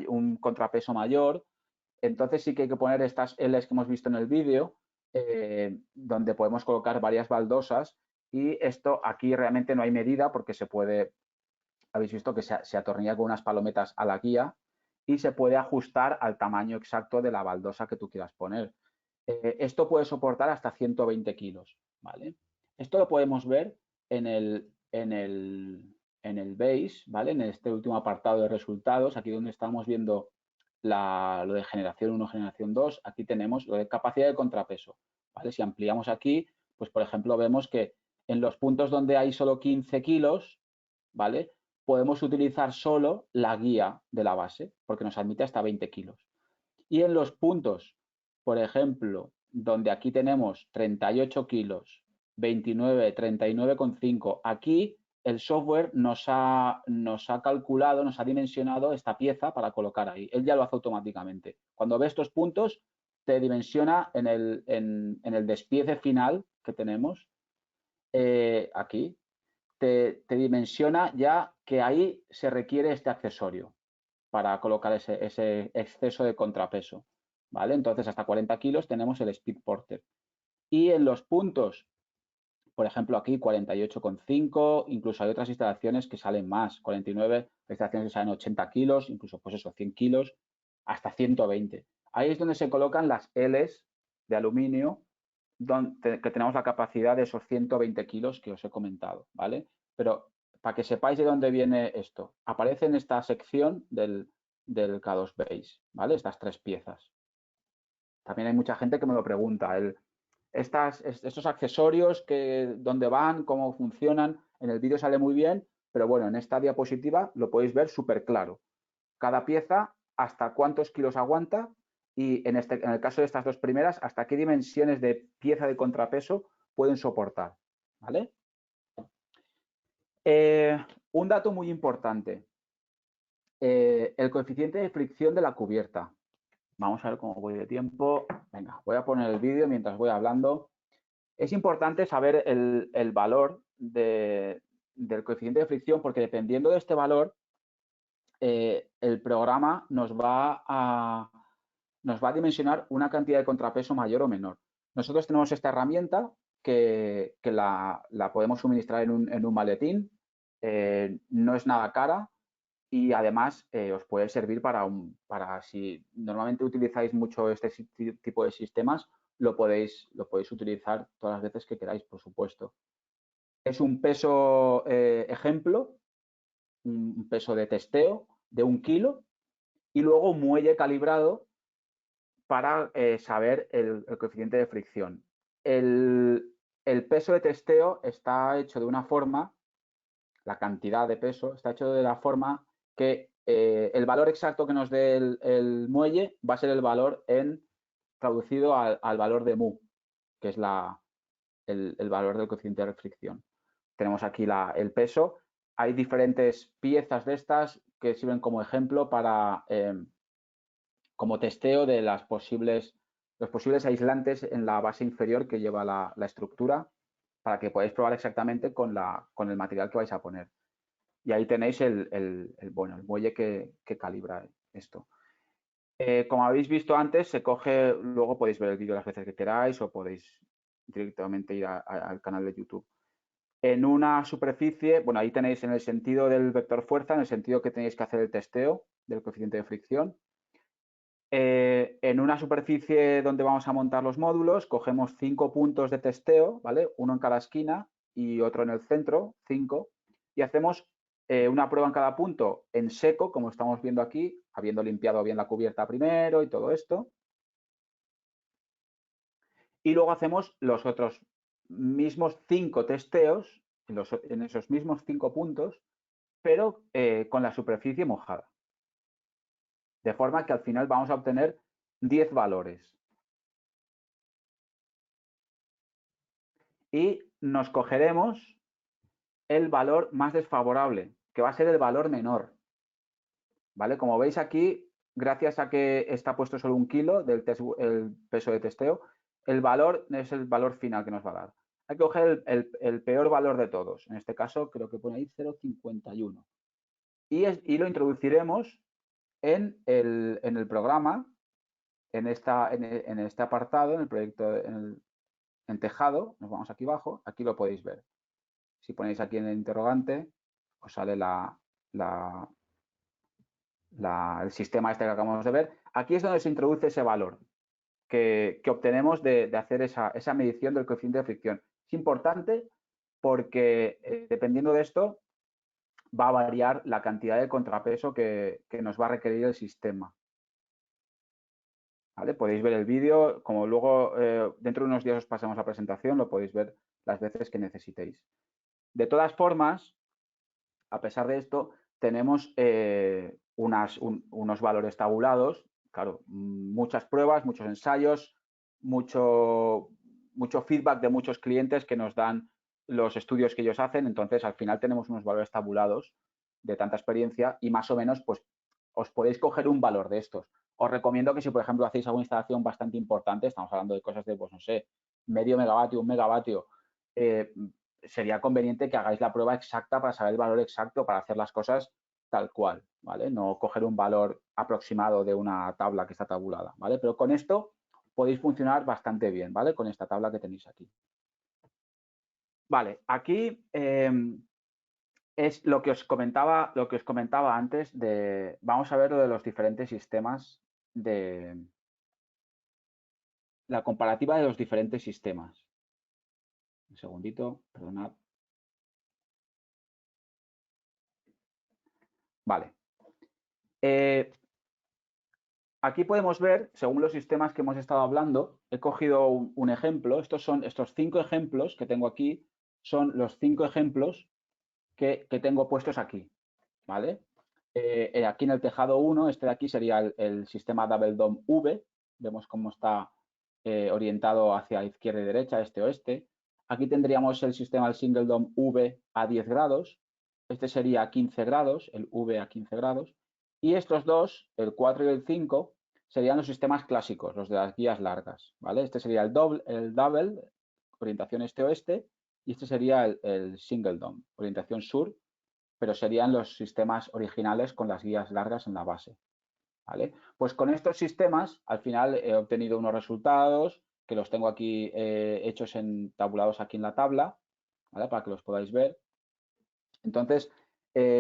Speaker 1: un contrapeso mayor, entonces sí que hay que poner estas Ls que hemos visto en el vídeo, donde podemos colocar varias baldosas y esto aquí realmente no hay medida porque se puede habéis visto que se atornilla con unas palometas a la guía y se puede ajustar al tamaño exacto de la baldosa que tú quieras poner. Esto puede soportar hasta 120 kilos, ¿vale? Esto lo podemos ver en el base, ¿vale? En este último apartado de resultados, aquí donde estamos viendo lo de generación 1, generación 2, aquí tenemos lo de capacidad de contrapeso, ¿vale? Si ampliamos aquí, pues por ejemplo vemos que en los puntos donde hay solo 15 kilos, ¿vale? Podemos utilizar solo la guía de la base, porque nos admite hasta 20 kilos. Y en los puntos, por ejemplo, donde aquí tenemos 38 kilos, 29, 39,5, aquí el software nos ha calculado, nos ha dimensionado esta pieza para colocar ahí. Él ya lo hace automáticamente. Cuando ve estos puntos, te dimensiona en el despiece final que tenemos aquí, te dimensiona ya que ahí se requiere este accesorio para colocar ese exceso de contrapeso, ¿vale? Entonces, hasta 40 kilos tenemos el Speed Porter. Y en los puntos, por ejemplo, aquí 48,5, incluso hay otras instalaciones que salen más, 49, instalaciones que salen 80 kilos, incluso pues eso, 100 kilos, hasta 120. Ahí es donde se colocan las Ls de aluminio, que tenemos la capacidad de esos 120 kilos que os he comentado, ¿vale? Pero para que sepáis de dónde viene esto, aparece en esta sección del K2 Base, ¿vale? Estas tres piezas. También hay mucha gente que me lo pregunta, estos accesorios, dónde van, cómo funcionan, en el vídeo sale muy bien, pero bueno, en esta diapositiva lo podéis ver súper claro. Cada pieza, hasta cuántos kilos aguanta y en el caso de estas dos primeras, hasta qué dimensiones de pieza de contrapeso pueden soportar, ¿vale? Un dato muy importante, el coeficiente de fricción de la cubierta. Vamos a ver cómo voy de tiempo. Venga, voy a poner el vídeo mientras voy hablando. Es importante saber el valor del coeficiente de fricción porque dependiendo de este valor, el programa nos va a dimensionar una cantidad de contrapeso mayor o menor. Nosotros tenemos esta herramienta que la podemos suministrar en un maletín, no es nada cara y además os puede servir para si normalmente utilizáis mucho este tipo de sistemas, lo podéis utilizar todas las veces que queráis, por supuesto. Es un peso ejemplo, un peso de testeo de 1 kilo y luego un muelle calibrado para saber el coeficiente de fricción. El peso de testeo está hecho de una forma, la cantidad de peso está hecho de la forma que el valor exacto que nos dé el muelle va a ser el valor traducido al valor de mu, que es el valor del coeficiente de fricción. Tenemos aquí el peso. Hay diferentes piezas de estas que sirven como ejemplo para como testeo de los posibles aislantes en la base inferior que lleva la estructura para que podáis probar exactamente con el material que vais a poner. Y ahí tenéis el muelle que calibra esto. Como habéis visto antes, se coge, luego podéis ver el vídeo las veces que queráis o podéis directamente ir al canal de YouTube. En una superficie, bueno, ahí tenéis en el sentido del vector fuerza, en el sentido que tenéis que hacer el testeo del coeficiente de fricción. En una superficie donde vamos a montar los módulos, cogemos 5 puntos de testeo, ¿vale? Uno en cada esquina y otro en el centro, 5, y hacemos una prueba en cada punto en seco, como estamos viendo aquí, habiendo limpiado bien la cubierta primero y todo esto. Y luego hacemos los otros mismos 5 testeos en esos mismos 5 puntos, pero con la superficie mojada. De forma que al final vamos a obtener 10 valores. Y nos cogeremos el valor más desfavorable, que va a ser el valor menor. ¿Vale? Como veis aquí, gracias a que está puesto solo 1 kilo del el peso de testeo, el valor es el valor final que nos va a dar. Hay que coger el peor valor de todos. En este caso, creo que pone ahí 0,51. Y lo introduciremos en el programa, en este apartado, en el proyecto, en tejado. Nos vamos aquí abajo, aquí lo podéis ver. Si ponéis aquí en el interrogante, os sale el sistema este que acabamos de ver. Aquí es donde se introduce ese valor que obtenemos de hacer esa medición del coeficiente de fricción. Es importante porque dependiendo de esto va a variar la cantidad de contrapeso que nos va a requerir el sistema. ¿Vale? Podéis ver el vídeo, como luego dentro de unos días os pasamos la presentación, lo podéis ver las veces que necesitéis. De todas formas, a pesar de esto, tenemos unos valores tabulados, claro, muchas pruebas, muchos ensayos, mucho feedback de muchos clientes que nos dan los estudios que ellos hacen, entonces al final tenemos unos valores tabulados de tanta experiencia y más o menos pues os podéis coger un valor de estos. Os recomiendo que si por ejemplo hacéis alguna instalación bastante importante, estamos hablando de cosas de pues no sé, medio megavatio, 1 megavatio, sería conveniente que hagáis la prueba exacta para saber el valor exacto para hacer las cosas tal cual, ¿vale? No coger un valor aproximado de una tabla que está tabulada, ¿vale? Pero con esto podéis funcionar bastante bien, ¿vale? Con esta tabla que tenéis aquí. Vale, aquí es lo que os comentaba antes de, vamos a ver lo de los diferentes sistemas de la comparativa de los diferentes sistemas. Un segundito, perdonad. Vale. Aquí podemos ver, según los sistemas que hemos estado hablando, he cogido un ejemplo. Estos 5 ejemplos que tengo aquí, son los 5 ejemplos que tengo puestos aquí, ¿vale? Aquí en el tejado 1, este de aquí sería el sistema Double Dome V. Vemos cómo está orientado hacia izquierda y derecha, este-oeste. Aquí tendríamos el sistema del Single Dome V a 10 grados. Este sería a 15 grados, el V a 15 grados. Y estos dos, el 4 y el 5, serían los sistemas clásicos, los de las guías largas, ¿vale? Este sería el double, orientación este-oeste, y este sería el Single Dome, orientación sur, pero serían los sistemas originales con las guías largas en la base, ¿vale? Pues con estos sistemas, al final he obtenido unos resultados que los tengo aquí hechos tabulados aquí en la tabla, ¿vale? Para que los podáis ver. Entonces,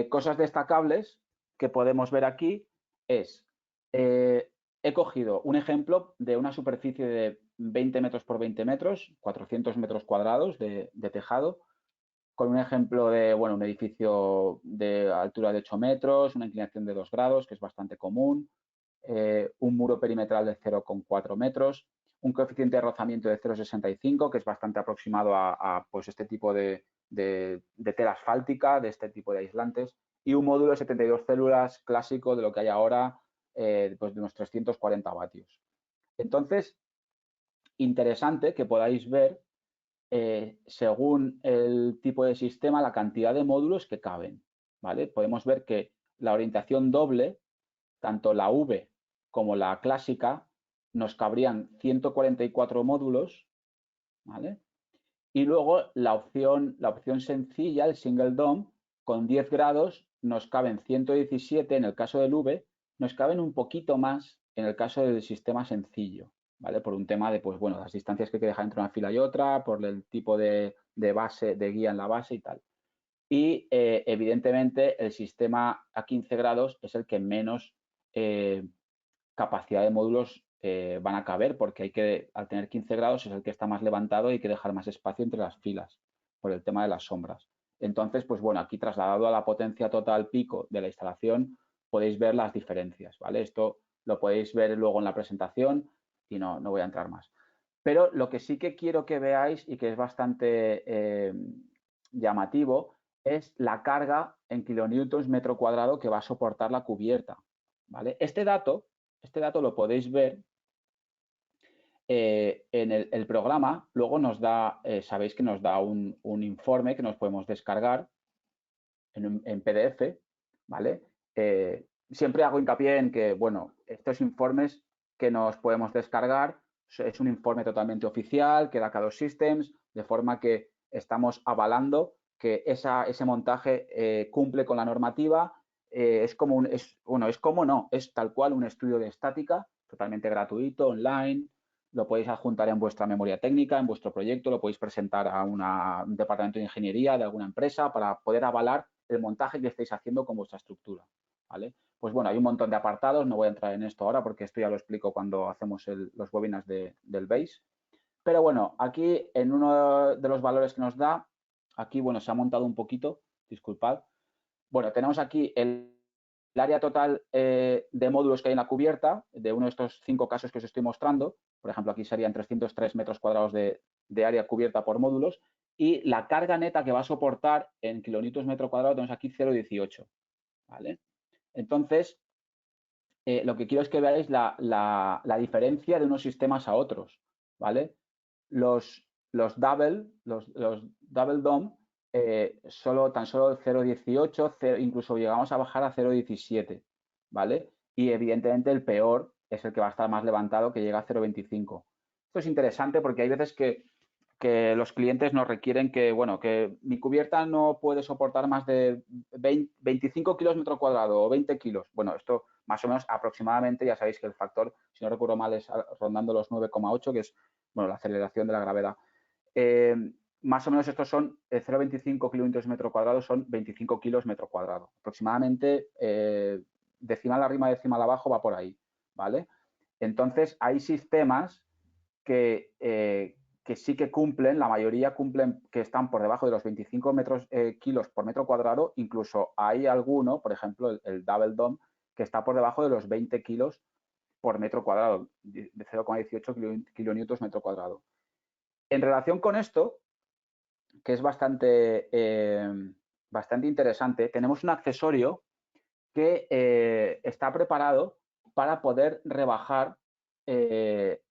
Speaker 1: cosas destacables que podemos ver aquí es, he cogido un ejemplo de una superficie de 20 metros por 20 metros, 400 metros cuadrados de tejado, con un ejemplo de, bueno, un edificio de altura de 8 metros, una inclinación de 2 grados, que es bastante común, un muro perimetral de 0,4 metros, un coeficiente de rozamiento de 0,65, que es bastante aproximado a pues este tipo de tela asfáltica, de este tipo de aislantes, y un módulo de 72 células clásico de lo que hay ahora, pues de unos 340 vatios. Entonces, interesante que podáis ver, según el tipo de sistema, la cantidad de módulos que caben, ¿vale? Podemos ver que la orientación doble, tanto la V como la clásica, nos cabrían 144 módulos, ¿vale? Y luego la opción sencilla, el single dome, con 10 grados nos caben 117 en el caso del V, nos caben un poquito más en el caso del sistema sencillo, ¿vale? Por un tema de, pues bueno, las distancias que hay que dejar entre una fila y otra, por el tipo de base, de guía en la base y tal. Y evidentemente el sistema a 15 grados es el que menos capacidad de módulos van a caber, porque hay que, al tener 15 grados es el que está más levantado y hay que dejar más espacio entre las filas por el tema de las sombras. Entonces, pues bueno, aquí trasladado a la potencia total pico de la instalación, podéis ver las diferencias, ¿vale? Esto lo podéis ver luego en la presentación y no voy a entrar más. Pero lo que sí que quiero que veáis y que es bastante llamativo es la carga en kilonewtons metro cuadrado que va a soportar la cubierta, ¿vale? Este dato lo podéis ver en el programa. Luego nos da, sabéis que nos da un informe que nos podemos descargar en PDF, ¿vale? Siempre hago hincapié en que, bueno, estos informes que nos podemos descargar es un informe totalmente oficial que da K2 Systems, de forma que estamos avalando que ese montaje cumple con la normativa. Es tal cual un estudio de estática, totalmente gratuito, online. Lo podéis adjuntar en vuestra memoria técnica, en vuestro proyecto, lo podéis presentar a un departamento de ingeniería de alguna empresa para poder avalar el montaje que estáis haciendo con vuestra estructura, ¿vale? Pues bueno, hay un montón de apartados, no voy a entrar en esto ahora porque esto ya lo explico cuando hacemos los webinars del BASE. Pero bueno, aquí en uno de los valores que nos da, aquí, bueno, se ha montado un poquito, disculpad. Bueno, tenemos aquí el área total de módulos que hay en la cubierta, de uno de estos 5 casos que os estoy mostrando. Por ejemplo, aquí serían 303 metros cuadrados de área cubierta por módulos. Y la carga neta que va a soportar en kilonewtons metro cuadrado tenemos aquí 0,18. ¿Vale? Entonces, lo que quiero es que veáis la diferencia de unos sistemas a otros. ¿Vale? Los double dome tan solo 0,18, incluso llegamos a bajar a 0,17, ¿vale? Y evidentemente el peor es el que va a estar más levantado, que llega a 0,25. Esto es interesante porque hay veces que los clientes nos requieren que, bueno, que mi cubierta no puede soportar más de 25 kilos metro cuadrado o 20 kilos. Bueno, esto más o menos aproximadamente, ya sabéis que el factor, si no recuerdo mal, es rondando los 9,8, que es, bueno, la aceleración de la gravedad. Más o menos estos son 0,25 kilómetros metro cuadrado, son 25 kilos metro cuadrado. Aproximadamente decimal arriba, decimal abajo va por ahí, ¿vale? Entonces, hay sistemas que sí que cumplen, la mayoría cumplen, que están por debajo de los 25 kilos por metro cuadrado. Incluso hay alguno, por ejemplo, el Double Dome, que está por debajo de los 20 kilos por metro cuadrado, de 0,18 kilonewtons metro cuadrado. En relación con esto, que es bastante interesante, tenemos un accesorio que está preparado para poder rebajar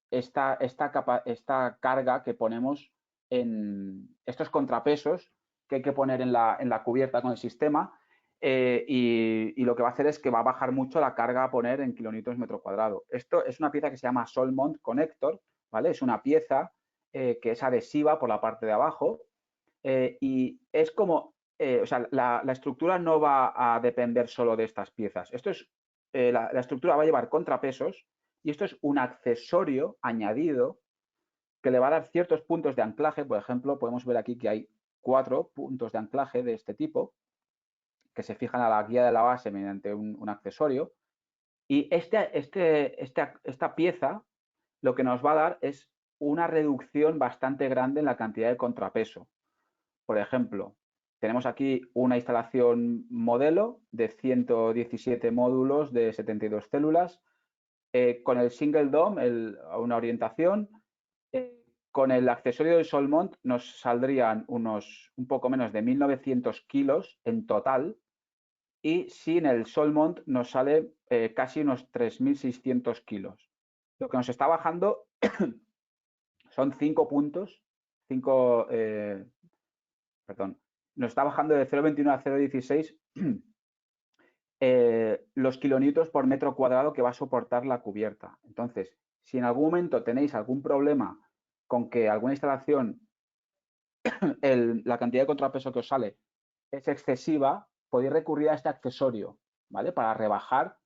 Speaker 1: esta carga que ponemos en estos contrapesos que hay que poner en la cubierta con el sistema, y lo que va a hacer es que va a bajar mucho la carga a poner en kilonewtons metro cuadrado. Esto es una pieza que se llama Solmont Connector, ¿vale? Es una pieza que es adhesiva por la parte de abajo, y es como, o sea, la estructura no va a depender solo de estas piezas. Esto es, la estructura va a llevar contrapesos y esto es un accesorio añadido que le va a dar ciertos puntos de anclaje. Por ejemplo, podemos ver aquí que hay 4 puntos de anclaje de este tipo que se fijan a la guía de la base mediante un accesorio. Y esta pieza lo que nos va a dar es una reducción bastante grande en la cantidad de contrapeso. Por ejemplo, tenemos aquí una instalación modelo de 117 módulos de 72 células, con el single dome, una orientación. Con el accesorio de Solmont nos saldrían un poco menos de 1.900 kilos en total, y sin el Solmont nos sale casi unos 3.600 kilos. Lo que nos está bajando son 5 puntos, perdón, nos está bajando de 0,21 a 0,16 los kilonewtons por metro cuadrado que va a soportar la cubierta. Entonces, si en algún momento tenéis algún problema con que alguna instalación, la cantidad de contrapeso que os sale es excesiva, podéis recurrir a este accesorio, ¿vale? Para rebajar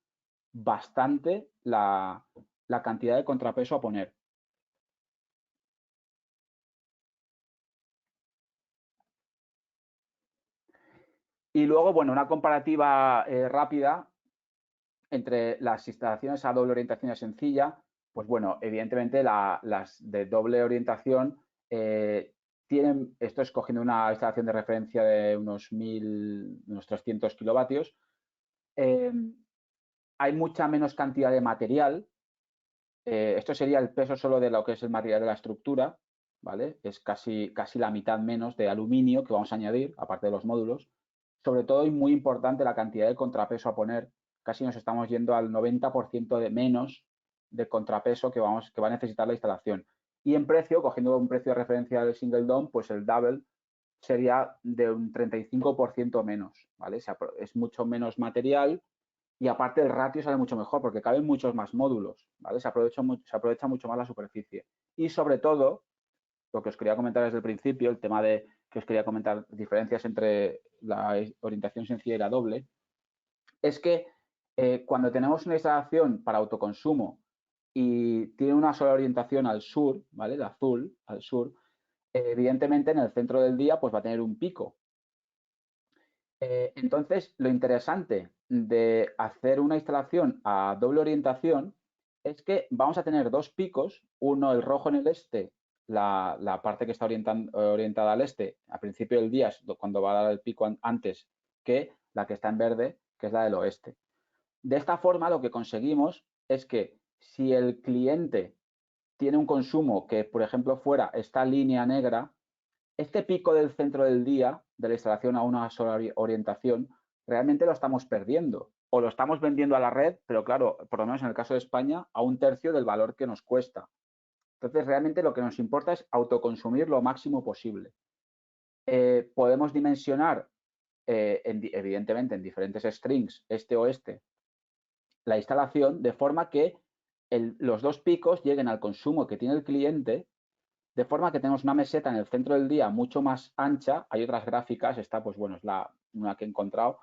Speaker 1: bastante la cantidad de contrapeso a poner. Y luego, bueno, una comparativa rápida entre las instalaciones a doble orientación y sencilla. Pues bueno, evidentemente las de doble orientación tienen, esto es cogiendo una instalación de referencia de unos 300 kilovatios, hay mucha menos cantidad de material. Esto sería el peso solo de lo que es el material de la estructura, ¿vale? Es casi la mitad menos de aluminio que vamos a añadir, aparte de los módulos. Sobre todo, y muy importante, la cantidad de contrapeso a poner. Casi nos estamos yendo al 90% de menos de contrapeso que va a necesitar la instalación. Y en precio, cogiendo un precio de referencia del single dome, pues el double sería de un 35% menos, ¿vale? O sea, es mucho menos material, y aparte el ratio sale mucho mejor porque caben muchos más módulos, ¿vale? Se aprovecha mucho más la superficie. Y sobre todo, lo que os quería comentar desde el principio, el tema de que os quería comentar, diferencias entre la orientación sencilla y la doble, es que cuando tenemos una instalación para autoconsumo y tiene una sola orientación al sur, ¿vale? De azul al sur, evidentemente en el centro del día pues va a tener un pico. Entonces, lo interesante de hacer una instalación a doble orientación es que vamos a tener dos picos, uno el rojo en el este, la parte que está orientada al este, a principio del día, es cuando va a dar el pico antes que la que está en verde, que es la del oeste. De esta forma, lo que conseguimos es que si el cliente tiene un consumo que, por ejemplo, fuera esta línea negra, este pico del centro del día, de la instalación a una sola orientación, realmente lo estamos perdiendo o lo estamos vendiendo a la red, pero claro, por lo menos en el caso de España, a un tercio del valor que nos cuesta. Entonces, realmente lo que nos importa es autoconsumir lo máximo posible. Podemos dimensionar, evidentemente, en diferentes strings, este-oeste, la instalación de forma que los dos picos lleguen al consumo que tiene el cliente, de forma que tenemos una meseta en el centro del día mucho más ancha. Hay otras gráficas, esta pues bueno, es una que he encontrado,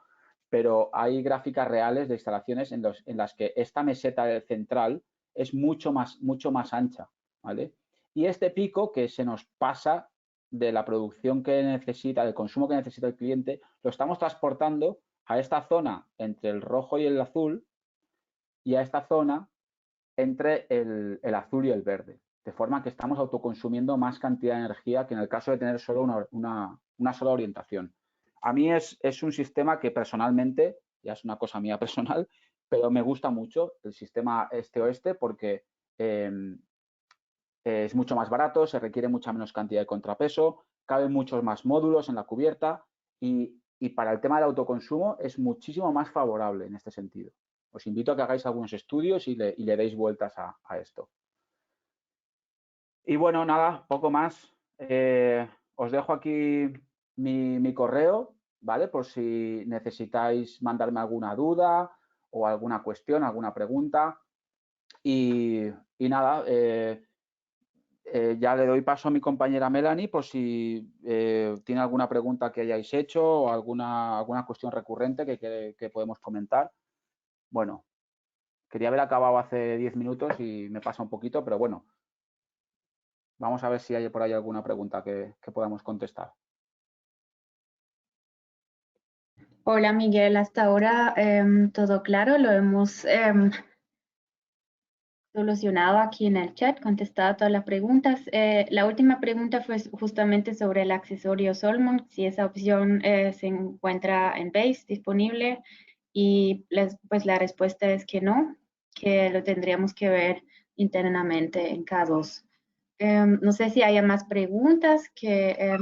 Speaker 1: pero hay gráficas reales de instalaciones en las que esta meseta central es mucho más ancha, ¿vale? Y este pico que se nos pasa de la producción que necesita, del consumo que necesita el cliente, lo estamos transportando a esta zona entre el rojo y el azul y a esta zona entre el azul y el verde, de forma que estamos autoconsumiendo más cantidad de energía que en el caso de tener solo una sola orientación. A mí es un sistema que personalmente, ya es una cosa mía personal, pero me gusta mucho el sistema este-oeste porque eh, es mucho más barato, se requiere mucha menos cantidad de contrapeso, caben muchos más módulos en la cubierta y para el tema del autoconsumo es muchísimo más favorable en este sentido. Os invito a que hagáis algunos estudios y le deis vueltas a esto. Y bueno, nada, poco más. Os dejo aquí mi correo, ¿vale? Por si necesitáis mandarme alguna duda o alguna cuestión, alguna pregunta. Y nada, ya le doy paso a mi compañera Melanie por si tiene alguna pregunta que hayáis hecho o alguna cuestión recurrente que podemos comentar. Bueno, quería haber acabado hace 10 minutos y me pasa un poquito, pero bueno, vamos a ver si hay por ahí alguna pregunta que podamos contestar.
Speaker 2: Hola Miguel, hasta ahora todo claro, lo hemos solucionado aquí en el chat, contestado todas las preguntas. La última pregunta fue justamente sobre el accesorio Solmon, si esa opción se encuentra en Base disponible y pues la respuesta es que no, que lo tendríamos que ver internamente en K2. No sé si haya más preguntas que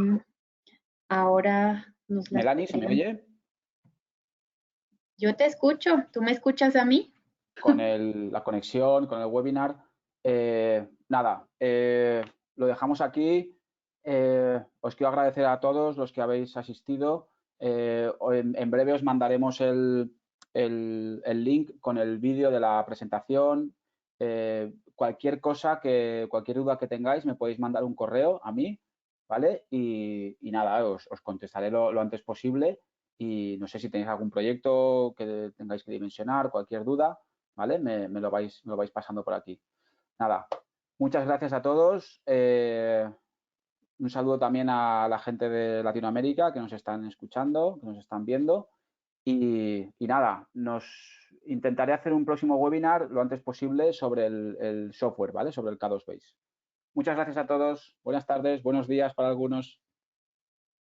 Speaker 2: ahora nos las
Speaker 1: Melanie, ¿se me
Speaker 2: podrían.
Speaker 1: oye?
Speaker 2: Yo te escucho, ¿tú me escuchas a mí?
Speaker 1: Con la conexión, con el webinar. Nada, lo dejamos aquí. Os quiero agradecer a todos los que habéis asistido. En breve os mandaremos el link con el vídeo de la presentación. Cualquier cosa, cualquier duda que tengáis, me podéis mandar un correo a mí, ¿vale? Y nada, os contestaré lo antes posible. Y no sé si tenéis algún proyecto que tengáis que dimensionar, cualquier duda, ¿vale? Me lo vais pasando por aquí. Nada, muchas gracias a todos. Un saludo también a la gente de Latinoamérica que nos están escuchando, que nos están viendo. Y nada, intentaré hacer un próximo webinar lo antes posible sobre el software, ¿vale? Sobre el K2 Base. Muchas gracias a todos. Buenas tardes, buenos días para algunos.